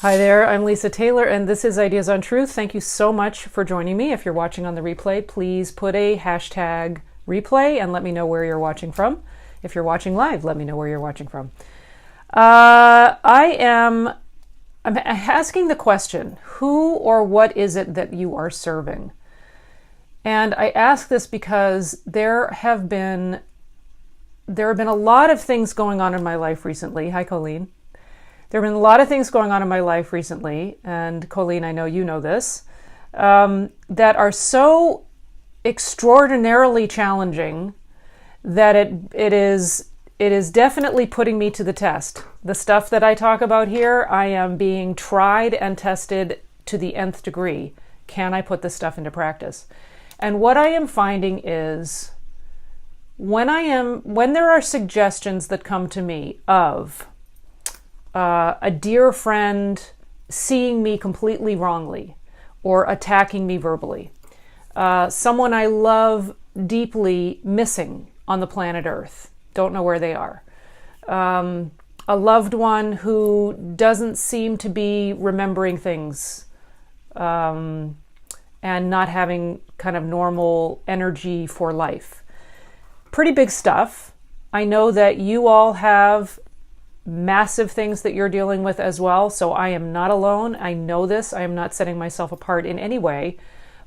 Hi there, I'm Lisa Taylor, and this is Ideas on Truth. Thank you so much for joining me. If you're watching on the replay, please put a hashtag replay and let me know where you're watching from. If you're watching live, let me know where you're watching from. I'm asking the question, who or what is it that you are serving? And I ask this because there have been a lot of things going on in my life recently. Hi, Colleen. There have been a lot of things going on in my life recently, and Colleen, I know you know this, that are so extraordinarily challenging that it is definitely putting me to the test. The stuff that I talk about here, I am being tried and tested to the nth degree. Can I put this stuff into practice? And what I am finding is when there are suggestions that come to me of a dear friend seeing me completely wrongly or attacking me verbally, someone I love deeply missing on the planet Earth, don't know where they are, a loved one who doesn't seem to be remembering things and not having kind of normal energy for life. Pretty big stuff. I know that you all have massive things that you're dealing with as well, so I am not alone. I know this. I am not setting myself apart in any way,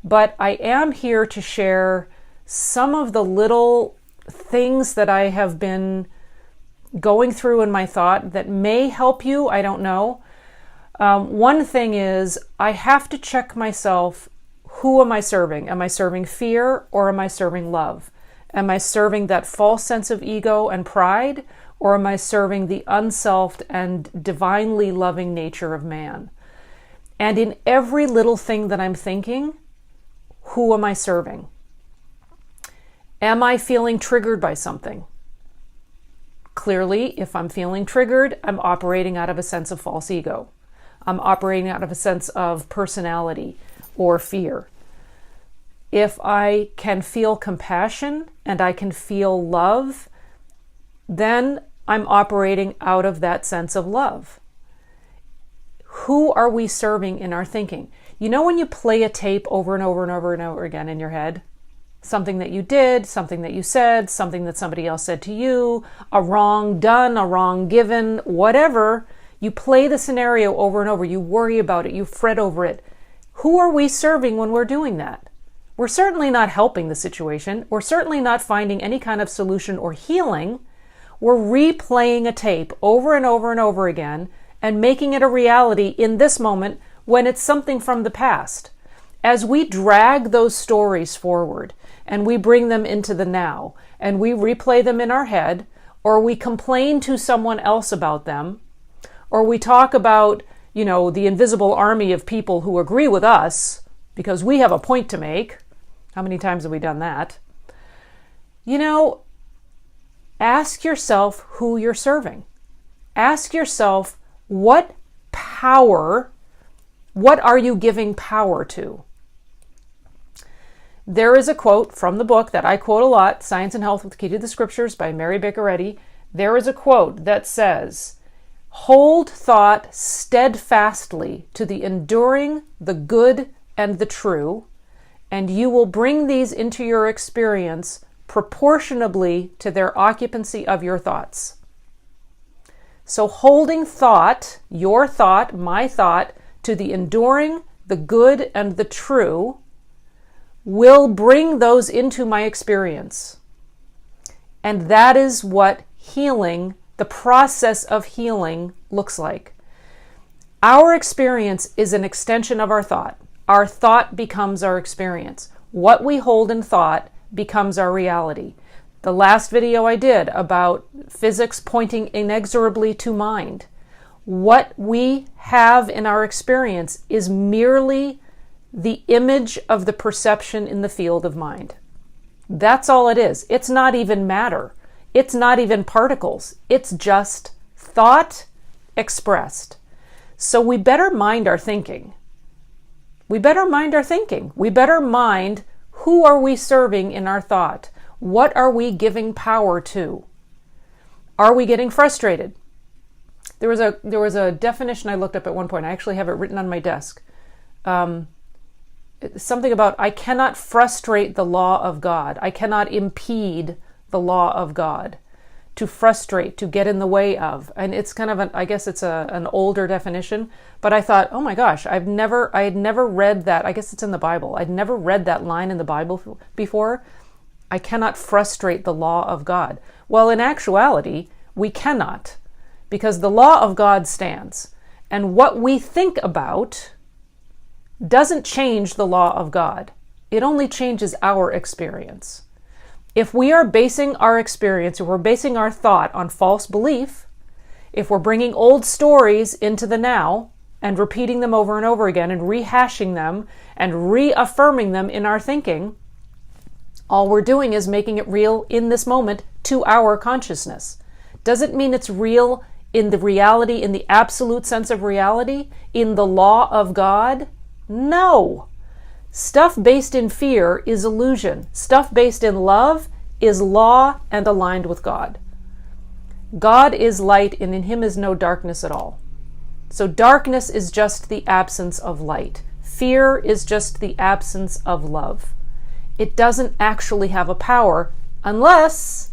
but I am here to share some of the little things that I have been going through in my thought that may help you. I don't know. One thing is I have to check myself. Who am I serving? Am I serving fear or am I serving love? Am I serving that false sense of ego and pride, or am I serving the unselfed and divinely loving nature of man? And in every little thing that I'm thinking, who am I serving? Am I feeling triggered by something? Clearly, if I'm feeling triggered, I'm operating out of a sense of false ego. I'm operating out of a sense of personality or fear. If I can feel compassion and I can feel love, then I'm operating out of that sense of love. Who are we serving in our thinking? You know when you play a tape over and over and over and over again in your head? Something that you did, something that you said, something that somebody else said to you, a wrong done, a wrong given, whatever. You play the scenario over and over. You worry about it. You fret over it. Who are we serving when we're doing that? We're certainly not helping the situation. We're certainly not finding any kind of solution or healing. We're replaying a tape over and over and over again and making it a reality in this moment when it's something from the past. As we drag those stories forward and we bring them into the now and we replay them in our head, or we complain to someone else about them, or we talk about, the invisible army of people who agree with us because we have a point to make. How many times have we done that? Ask yourself who you're serving. Ask yourself what are you giving power to? There is a quote from the book that I quote a lot, Science and Health with the Key to the Scriptures by Mary Baker Eddy. There is a quote that says, "Hold thought steadfastly to the enduring, the good, and the true, and you will bring these into your experience proportionably to their occupancy of your thoughts." So holding thought, your thought, my thought, to the enduring, the good, and the true will bring those into my experience. And that is what healing, the process of healing, looks like. Our experience is an extension of our thought. Our thought becomes our experience. What we hold in thought becomes our reality. The last video I did about physics pointing inexorably to mind. What we have in our experience is merely the image of the perception in the field of mind. That's all it is. It's not even matter. It's not even particles. It's just thought expressed. So we better mind our thinking. We better mind who are we serving in our thought? What are we giving power to? Are we getting frustrated? There was a definition I looked up at one point. I actually have it written on my desk. Something about, I cannot frustrate the law of God. I cannot impede the law of God. To frustrate, to get in the way of. And it's kind of I guess it's an older definition, but I thought, oh my gosh, I had never read that. I guess it's in the Bible. I'd never read that line in the Bible before. I cannot frustrate the law of God. Well, in actuality, we cannot, because the law of God stands. And what we think about doesn't change the law of God. It only changes our experience. If we are basing our experience, if we're basing our thought on false belief, if we're bringing old stories into the now and repeating them over and over again and rehashing them and reaffirming them in our thinking, all we're doing is making it real in this moment to our consciousness. Doesn't mean it's real in the reality, in the absolute sense of reality, in the law of God. No. Stuff based in fear is illusion. Stuff based in love is law and aligned with God. God is light, and in him is no darkness at all. So darkness is just the absence of light. Fear is just the absence of love. It doesn't actually have a power unless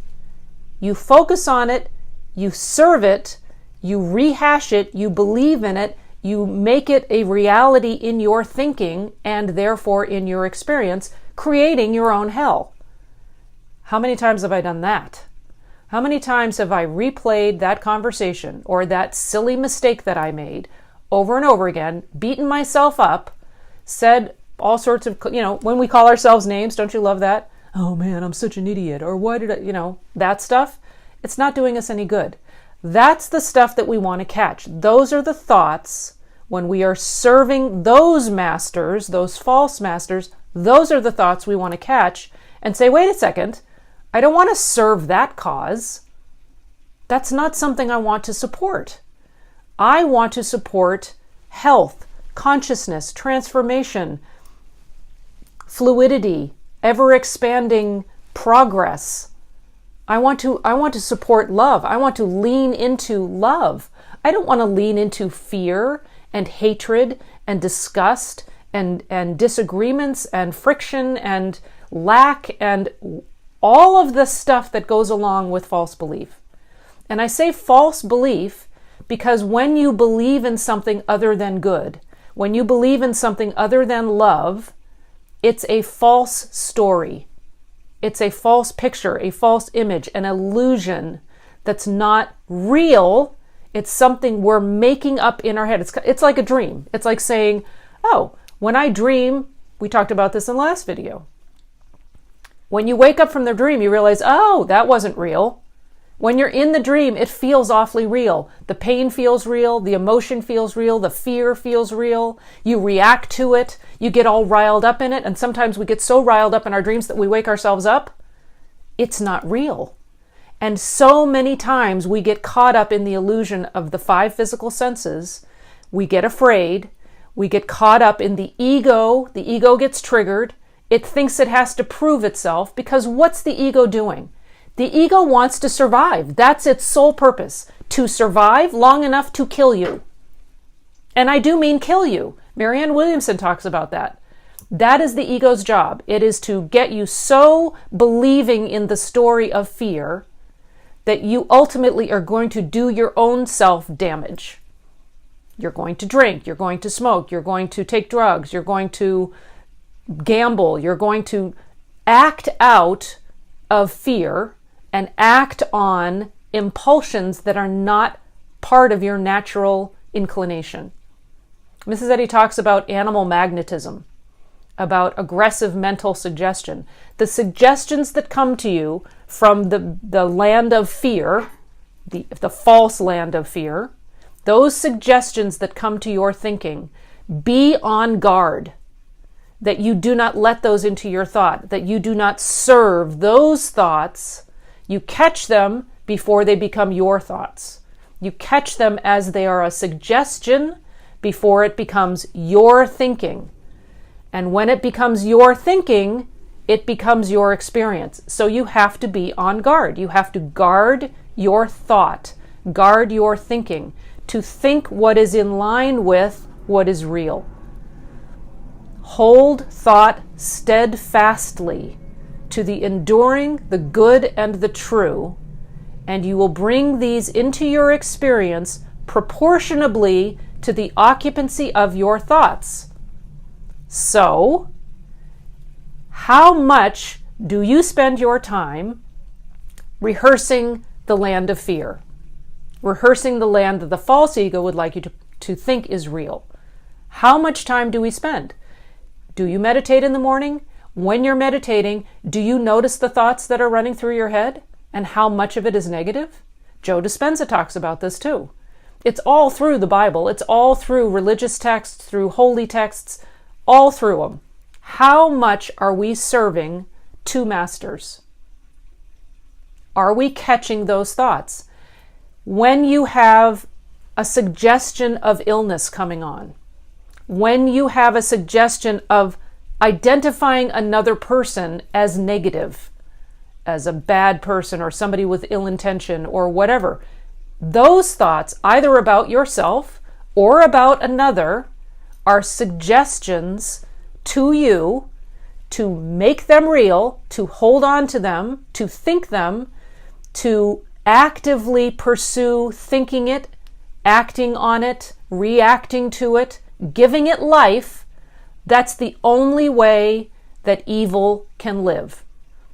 you focus on it, you serve it, you rehash it, you believe in it, you make it a reality in your thinking and therefore in your experience, creating your own hell. How many times have I done that? How many times have I replayed that conversation or that silly mistake that I made over and over again, beaten myself up, said all sorts of, when we call ourselves names, don't you love that? Oh man, I'm such an idiot. Or why did I, that stuff? It's not doing us any good. That's the stuff that we want to catch. Those are the thoughts when we are serving those masters, those false masters. Those are the thoughts we want to catch and say, wait a second, I don't want to serve that cause. That's not something I want to support. I want to support health, consciousness, transformation, fluidity, ever-expanding progress. I want to support love. I want to lean into love. I don't want to lean into fear and hatred and disgust and disagreements and friction and lack and all of the stuff that goes along with false belief. And I say false belief because when you believe in something other than good, when you believe in something other than love, it's a false story. It's a false picture, a false image, an illusion that's not real. It's something we're making up in our head. It's like a dream. It's like saying, oh, when I dream, we talked about this in the last video. When you wake up from the dream, you realize, oh, that wasn't real. When you're in the dream, it feels awfully real. The pain feels real. The emotion feels real. The fear feels real. You react to it. You get all riled up in it. And sometimes we get so riled up in our dreams that we wake ourselves up. It's not real. And so many times we get caught up in the illusion of the 5 physical senses. We get afraid. We get caught up in the ego. The ego gets triggered. It thinks it has to prove itself because what's the ego doing? The ego wants to survive. That's its sole purpose, to survive long enough to kill you. And I do mean kill you. Marianne Williamson talks about that. That is the ego's job. It is to get you so believing in the story of fear that you ultimately are going to do your own self-damage. You're going to drink, you're going to smoke, you're going to take drugs, you're going to gamble, you're going to act out of fear and act on impulsions that are not part of your natural inclination. Mrs. Eddy talks about animal magnetism, about aggressive mental suggestion. The suggestions that come to you from the land of fear, the false land of fear, those suggestions that come to your thinking, be on guard that you do not let those into your thought, that you do not serve those thoughts. You catch them before they become your thoughts. You catch them as they are a suggestion before it becomes your thinking. And when it becomes your thinking, it becomes your experience. So you have to be on guard. You have to guard your thought, guard your thinking, to think what is in line with what is real. Hold thought steadfastly to the enduring, the good, and the true, and you will bring these into your experience proportionably to the occupancy of your thoughts. So, how much do you spend your time rehearsing the land of fear? Rehearsing the land that the false ego would like you to think is real. How much time do we spend? Do you meditate in the morning? When you're meditating, do you notice the thoughts that are running through your head and how much of it is negative? Joe Dispenza talks about this too. It's all through the Bible. It's all through religious texts, through holy texts, all through them. How much are we serving two masters? Are we catching those thoughts? When you have a suggestion of illness coming on, when you have a suggestion of identifying another person as negative, as a bad person or somebody with ill intention or whatever, those thoughts, either about yourself or about another, are suggestions to you to make them real, to hold on to them, to think them, to actively pursue thinking it, acting on it, reacting to it, giving it life. That's the only way that evil can live.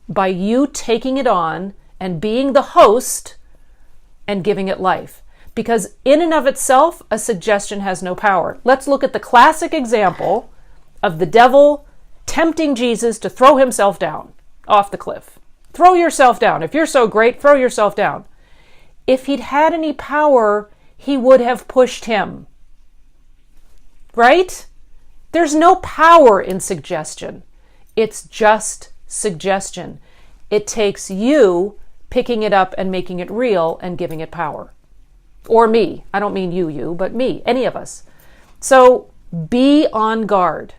By you taking it on and being the host and giving it life. Because in and of itself, a suggestion has no power. Let's look at the classic example of the devil tempting Jesus to throw himself down off the cliff. Throw yourself down. If you're so great, throw yourself down. If he'd had any power, he would have pushed him. Right? There's no power in suggestion. It's just suggestion. It takes you picking it up and making it real and giving it power. Or me. I don't mean you, but me. Any of us. So be on guard.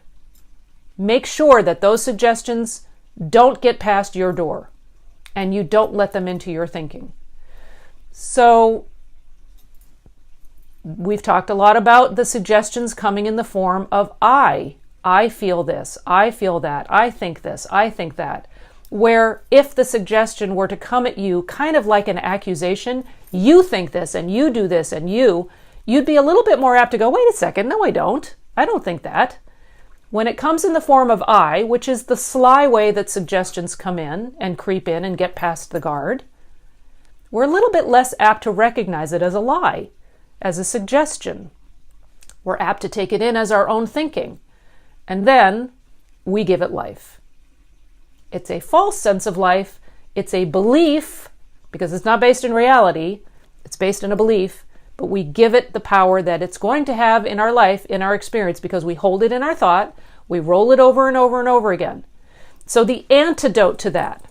Make sure that those suggestions don't get past your door and you don't let them into your thinking. So we've talked a lot about the suggestions coming in the form of I feel this, I feel that, I think this, I think that. Where if the suggestion were to come at you kind of like an accusation, you think this and you do this and you'd be a little bit more apt to go, wait a second, no I don't think that. When it comes in the form of I, which is the sly way that suggestions come in and creep in and get past the guard, we're a little bit less apt to recognize it as a lie, as a suggestion. We're apt to take it in as our own thinking, and then we give it life. It's a false sense of life. It's a belief, because it's not based in reality. It's based in a belief, but we give it the power that it's going to have in our life, in our experience, because we hold it in our thought, we roll it over and over and over again. So the antidote to that,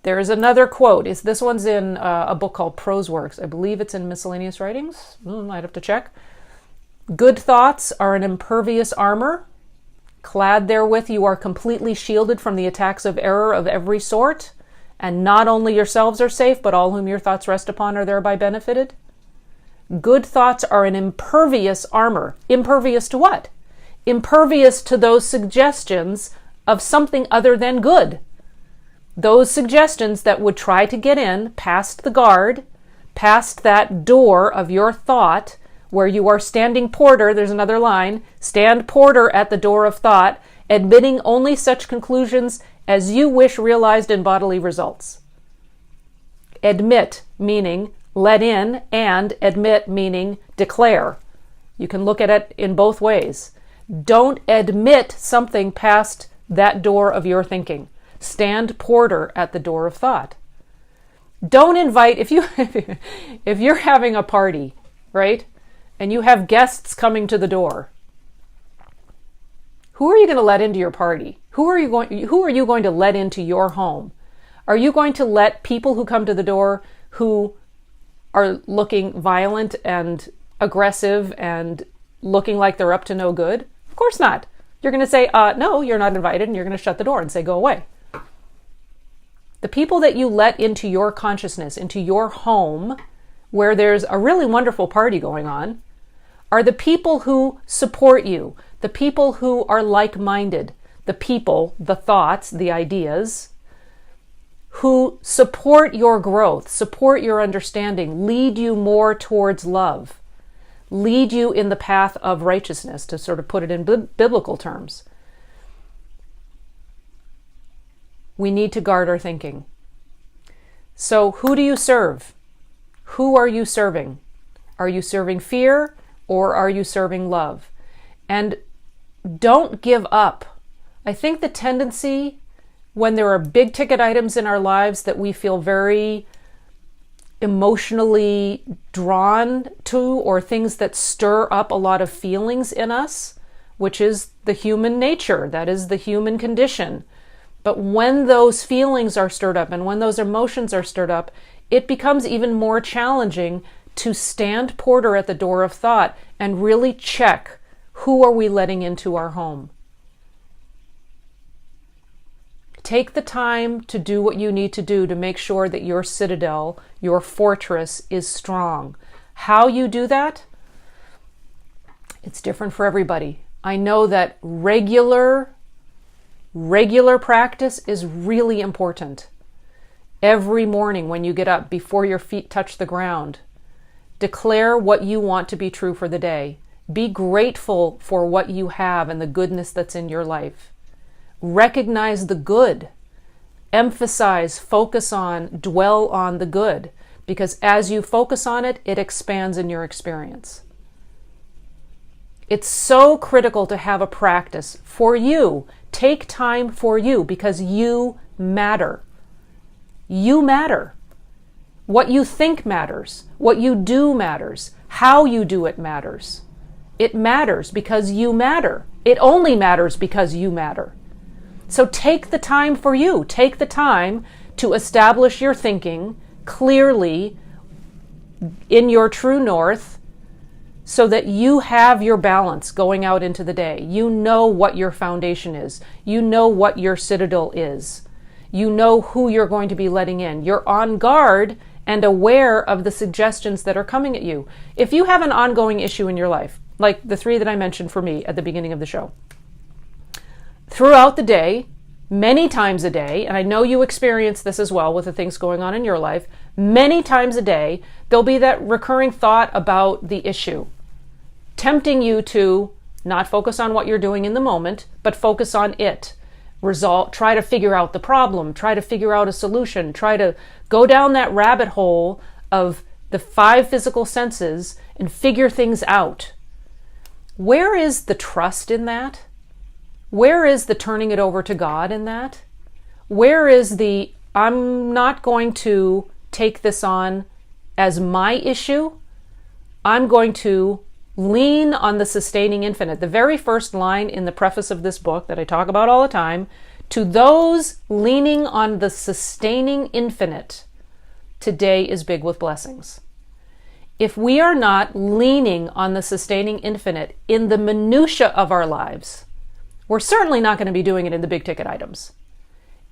there is another quote. This one's in a book called Prose Works. I believe it's in Miscellaneous Writings. I'd have to check. Good thoughts are an impervious armor. Clad therewith, you are completely shielded from the attacks of error of every sort. And not only yourselves are safe, but all whom your thoughts rest upon are thereby benefited. Good thoughts are an impervious armor. Impervious to what? Impervious to those suggestions of something other than good. Those suggestions that would try to get in past the guard, past that door of your thought, where you are standing porter, there's another line, stand porter at the door of thought, admitting only such conclusions as you wish realized in bodily results. Admit, meaning let in, and admit, meaning declare. You can look at it in both ways. Don't admit something past that door of your thinking. Stand porter at the door of thought. Don't invite, if you're having a party, right, and you have guests coming to the door, who are you going to let into your party? Who are you going to let into your home? Are you going to let people who come to the door who are looking violent and aggressive and looking like they're up to no good? Of course not. You're going to say, no, you're not invited, and you're going to shut the door and say, go away. The people that you let into your consciousness, into your home, where there's a really wonderful party going on, are the people who support you, the people who are like-minded, the people, the thoughts, the ideas, who support your growth, support your understanding, lead you more towards love, lead you in the path of righteousness, to sort of put it in biblical terms. We need to guard our thinking. So who do you serve? Who are you serving? Are you serving fear or are you serving love? And don't give up. I think the tendency when there are big ticket items in our lives that we feel very emotionally drawn to, or things that stir up a lot of feelings in us, which is the human nature, that is the human condition. But when those feelings are stirred up and when those emotions are stirred up, it becomes even more challenging to stand porter at the door of thought and really check, who are we letting into our home? Take the time to do what you need to do to make sure that your citadel, your fortress, is strong. How you do that? It's different for everybody. I know that regular practice is really important. Every morning when you get up, before your feet touch the ground, declare what you want to be true for the day. Be grateful for what you have and the goodness that's in your life. Recognize the good. Emphasize, focus on, dwell on the good. Because as you focus on it, it expands in your experience. It's so critical to have a practice for you. Take time for you because you matter. You matter. What you think matters. What you do matters. How you do it matters. It matters because you matter. It only matters because you matter. So take the time for you. Take the time to establish your thinking clearly in your true north so that you have your balance going out into the day. You know what your foundation is. You know what your citadel is. You know who you're going to be letting in. You're on guard and aware of the suggestions that are coming at you. If you have an ongoing issue in your life, like the 3 that I mentioned for me at the beginning of the show, throughout the day, many times a day, and I know you experience this as well with the things going on in your life, many times a day, there'll be that recurring thought about the issue, tempting you to not focus on what you're doing in the moment, but focus on it. Try to figure out the problem, try to figure out a solution, try to go down that rabbit hole of the 5 physical senses and figure things out. Where is the trust in that? Where is the turning it over to God in that? Where is the, I'm not going to take this on as my issue. I'm going to lean on the sustaining infinite. The very first line in the preface of this book that I talk about all the time, to those leaning on the sustaining infinite, today is big with blessings. If we are not leaning on the sustaining infinite in the minutia of our lives, we're certainly not going to be doing it in the big ticket items.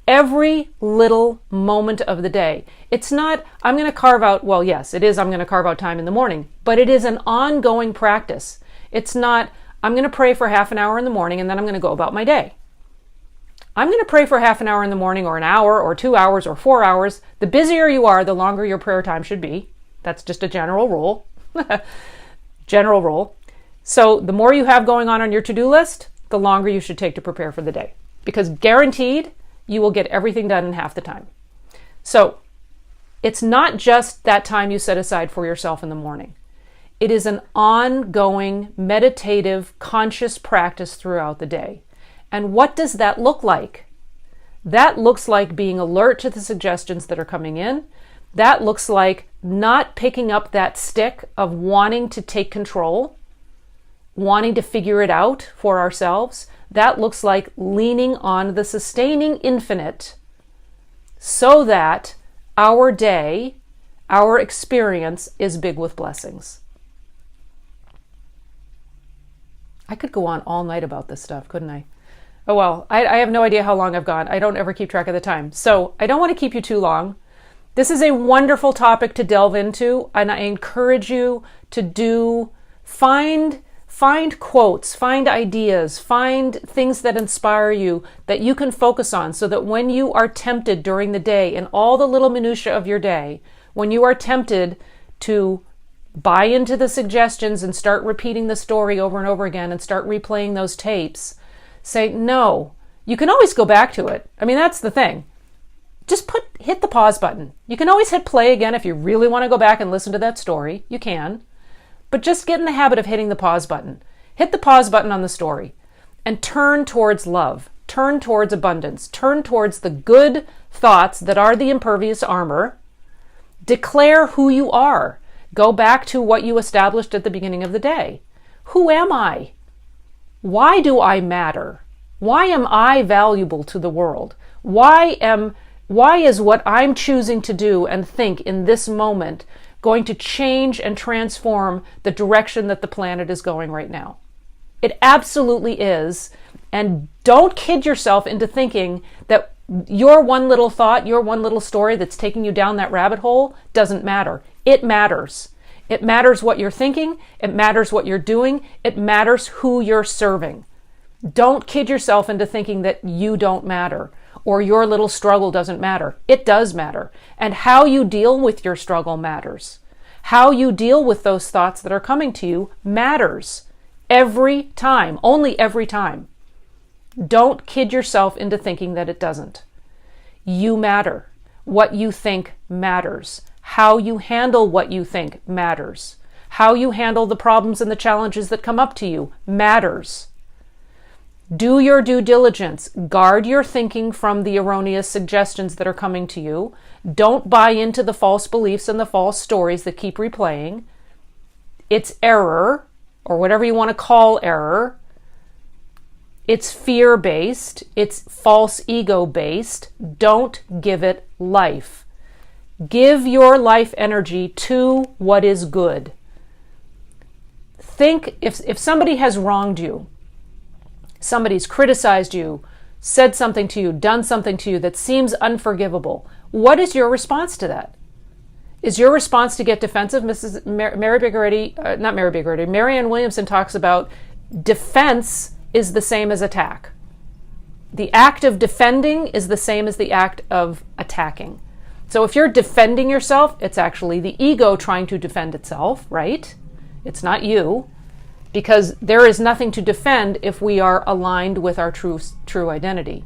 Every little moment of the day. It's not, I'm going to carve out, well, yes, it is, I'm going to carve out time in the morning, but it is an ongoing practice. It's not, I'm going to pray for half an hour in the morning and then I'm going to go about my day. I'm going to pray for half an hour in the morning or an hour or 2 hours or 4 hours. The busier you are, the longer your prayer time should be. That's just a general rule. General rule. So the more you have going on your to-do list, the longer you should take to prepare for the day. Because guaranteed, you will get everything done in half the time. So it's not just that time you set aside for yourself in the morning. It is an ongoing, meditative, conscious practice throughout the day. And what does that look like? That looks like being alert to the suggestions that are coming in. That looks like not picking up that stick of wanting to take control, wanting to figure it out for ourselves. That looks like leaning on the sustaining infinite so that our day, our experience is big with blessings. I could go on all night about this stuff, couldn't I? Oh well, I have no idea how long I've gone. I don't ever keep track of the time. So I don't want to keep you too long. This is a wonderful topic to delve into, and I encourage you to find quotes, find ideas, find things that inspire you that you can focus on, so that when you are tempted during the day, in all the little minutiae of your day, when you are tempted to buy into the suggestions and start repeating the story over and over again and start replaying those tapes, say, no, you can always go back to it. I mean, that's the thing. Just hit the pause button. You can always hit play again if you really want to go back and listen to that story. You can. But just get in the habit of hitting the pause button. Hit the pause button on the story and turn towards love. Turn towards abundance. Turn towards the good thoughts that are the impervious armor. Declare who you are. Go back to what you established at the beginning of the day. Who am I? Why do I matter? Why am I valuable to the world? Why is what I'm choosing to do and think in this moment going to change and transform the direction that the planet is going right now? It absolutely is. And don't kid yourself into thinking that your one little thought, your one little story that's taking you down that rabbit hole doesn't matter. It matters. It matters what you're thinking. It matters what you're doing. It matters who you're serving. Don't kid yourself into thinking that you don't matter or your little struggle doesn't matter. It does matter. And how you deal with your struggle matters. How you deal with those thoughts that are coming to you matters. Every time. Only every time. Don't kid yourself into thinking that it doesn't. You matter. What you think matters. How you handle what you think matters. How you handle the problems and the challenges that come up to you matters. Do your due diligence. Guard your thinking from the erroneous suggestions that are coming to you. Don't buy into the false beliefs and the false stories that keep replaying. It's error, or whatever you want to call error. It's fear-based. It's false ego-based. Don't give it life. Give your life energy to what is good. Think if somebody has wronged you, somebody's criticized you, said something to you, done something to you that seems unforgivable, what is your response to that? Is your response to get defensive? Marianne Williamson talks about defense is the same as attack. The act of defending is the same as the act of attacking. So if you're defending yourself, it's actually the ego trying to defend itself, right? It's not you. Because there is nothing to defend if we are aligned with our true identity.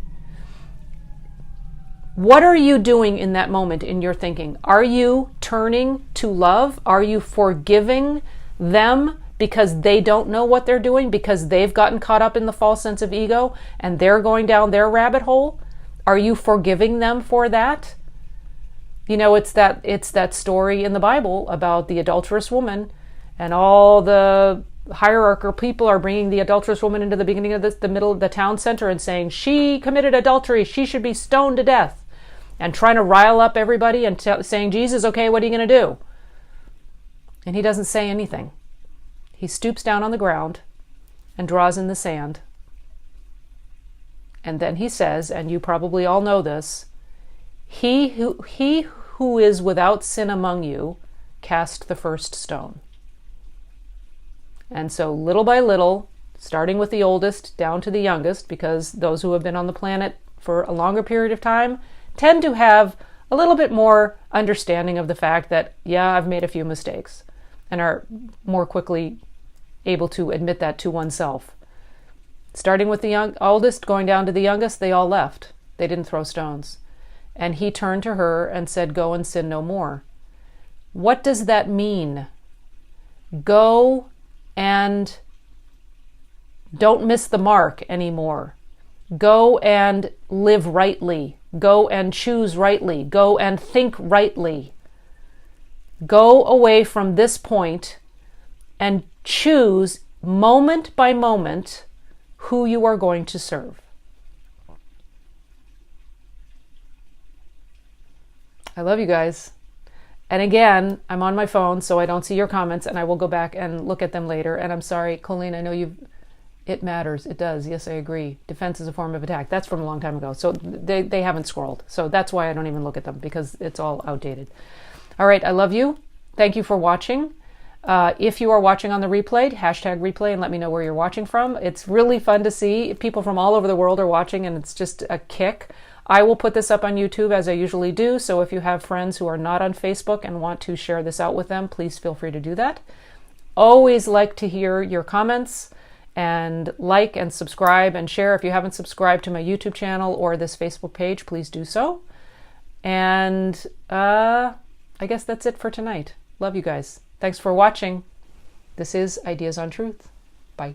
What are you doing in that moment in your thinking? Are you turning to love? Are you forgiving them because they don't know what they're doing, because they've gotten caught up in the false sense of ego and they're going down their rabbit hole? Are you forgiving them for that? You know, it's that story in the Bible about the adulterous woman, and all the hierarchical people are bringing the adulterous woman into the beginning of the middle of the town center and saying, she committed adultery, she should be stoned to death, and trying to rile up everybody and saying, Jesus, okay, what are you going to do? And he doesn't say anything. He stoops down on the ground and draws in the sand. And then he says, and you probably all know this, he who is without sin among you, cast the first stone. And so little by little, starting with the oldest down to the youngest, because those who have been on the planet for a longer period of time tend to have a little bit more understanding of the fact that, yeah, I've made a few mistakes, and are more quickly able to admit that to oneself. Starting with the oldest, going down to the youngest, they all left. They didn't throw stones. And he turned to her and said, go and sin no more. What does that mean? Go and don't miss the mark anymore. Go and live rightly. Go and choose rightly. Go and think rightly. Go away from this point and choose moment by moment who you are going to serve. I love you guys. And again, I'm on my phone, so I don't see your comments, and I will go back and look at them later. And I'm sorry, Colleen, I know It matters. It does. Yes, I agree. Defense is a form of attack. That's from a long time ago. So they haven't scrolled. So that's why I don't even look at them, because it's all outdated. All right. I love you. Thank you for watching. If you are watching on the replay, hashtag replay and let me know where you're watching from. It's really fun to see. People from all over the world are watching, and it's just a kick. I will put this up on YouTube as I usually do. So if you have friends who are not on Facebook and want to share this out with them, please feel free to do that. Always like to hear your comments, and like and subscribe and share. If you haven't subscribed to my YouTube channel or this Facebook page, please do so. And I guess that's it for tonight. Love you guys. Thanks for watching. This is Ideas on Truth. Bye.